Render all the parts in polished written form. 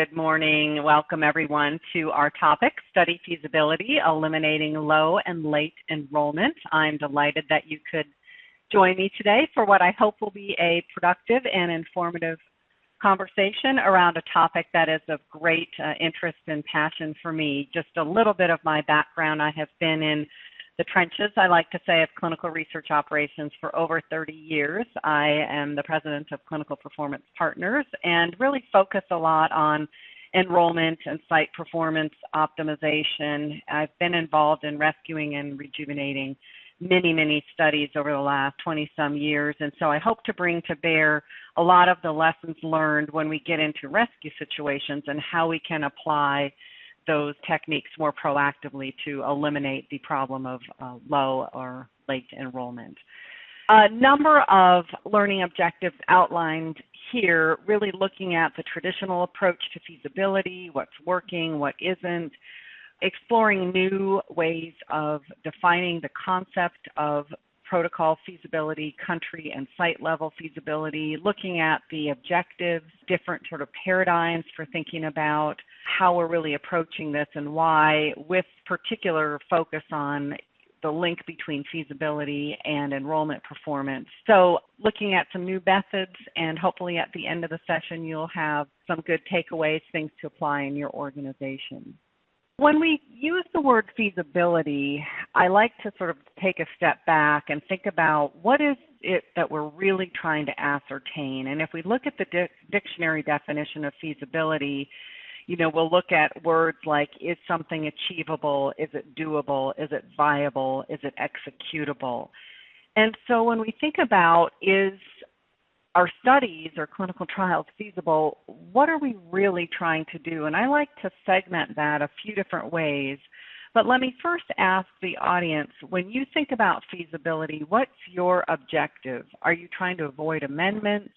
Good morning. Welcome everyone to our topic, Study Feasibility, Eliminating Low and Late Enrollment. I'm delighted that you could join me today for what I hope will be a productive and informative conversation around a topic that is of great interest and passion for me. Just a little bit of my background. I have been in the trenches, I like to say, of clinical research operations for over 30 years. I am the president of Clinical Performance Partners and really focus a lot on enrollment and site performance optimization. I've been involved in rescuing and rejuvenating many studies over the last 20-some years, and so I hope to bring to bear a lot of the lessons learned when we get into rescue situations and how we can apply those techniques more proactively to eliminate the problem of low or late enrollment. A number of learning objectives outlined here, really looking at the traditional approach to feasibility, what's working, what isn't, exploring new ways of defining the concept of protocol feasibility, country and site level feasibility, looking at the objectives, different sort of paradigms for thinking about how we're really approaching this and why, with particular focus on the link between feasibility and enrollment performance. So looking at some new methods, and hopefully at the end of the session you'll have some good takeaways, things to apply in your organization. When we use the word feasibility, I like to sort of take a step back and think about what is it that we're really trying to ascertain. And if we look at the dictionary definition of feasibility, we'll look at words like, is something achievable? Is it doable? Is it viable? Is it executable? And so when we think about, is our studies or clinical trials feasible, what are we really trying to do? And I like to segment that a few different ways. But let me first ask the audience, when you think about feasibility, what's your objective? Are you trying to avoid amendments,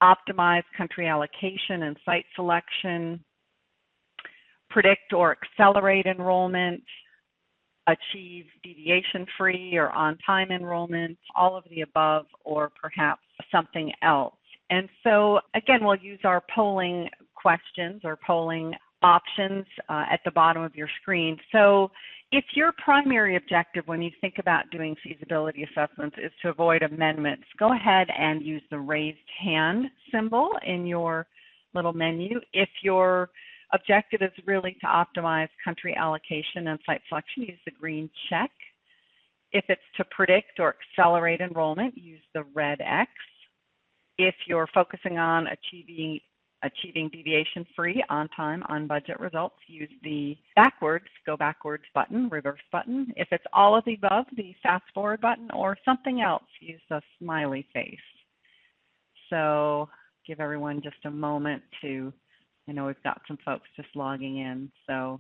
optimize country allocation and site selection, predict or accelerate enrollment, achieve deviation-free or on-time enrollment, all of the above, or perhaps something else? And so, again, we'll use our polling questions or polling options at the bottom of your screen. So if your primary objective when you think about doing feasibility assessments is to avoid amendments, go ahead and use the raised hand symbol in your little menu. If your objective is really to optimize country allocation and site selection, use the green check. If it's to predict or accelerate enrollment, use the red X. If you're focusing on achieving deviation-free, on-time, on-budget results, use the go backwards button, reverse button. If it's all of the above, the fast-forward button, or something else, use the smiley face. So give everyone just a moment to, I know we've got some folks just logging in. So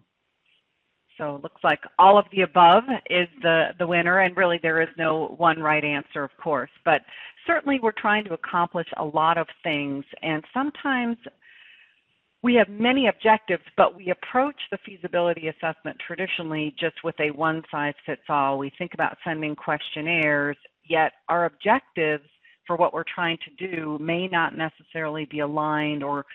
it looks like all of the above is the winner, and really there is no one right answer, of course. But certainly we're trying to accomplish a lot of things, and sometimes we have many objectives, but we approach the feasibility assessment traditionally just with a one-size-fits-all. We think about sending questionnaires, yet our objectives for what we're trying to do may not necessarily be aligned, or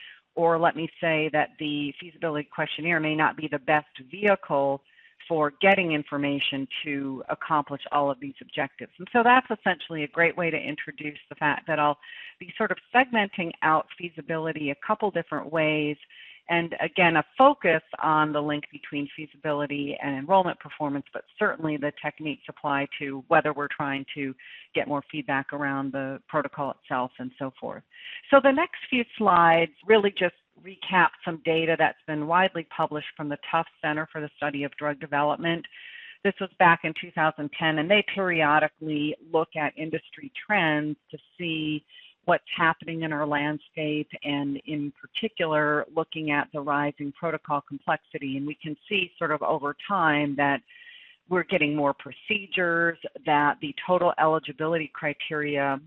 let me say that the feasibility questionnaire may not be the best vehicle for getting information to accomplish all of these objectives. And so that's essentially a great way to introduce the fact that I'll be sort of segmenting out feasibility a couple different ways. And again, a focus on the link between feasibility and enrollment performance, but certainly the techniques apply to whether we're trying to get more feedback around the protocol itself and so forth. So the next few slides really just recap some data that's been widely published from the Tufts Center for the Study of Drug Development. This was back in 2010, and they periodically look at industry trends to see what's happening in our landscape, and in particular looking at the rising protocol complexity. And we can see sort of over time that we're getting more procedures, that the total eligibility criteria,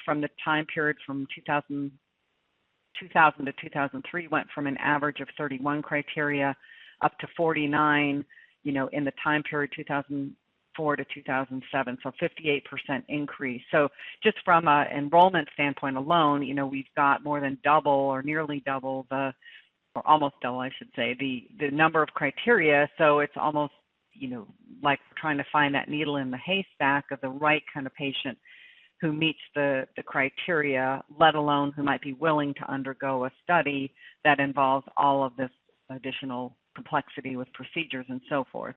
from the time period from 2000 to 2003 went from an average of 31 criteria up to 49, in the time period 2004 to 2007, so 58% increase. So just from an enrollment standpoint alone, we've got more than double or nearly double the or almost double, I should say, the number of criteria. So it's almost, like we're trying to find that needle in the haystack of the right kind of patient who meets the criteria, let alone who might be willing to undergo a study that involves all of this additional complexity with procedures and so forth.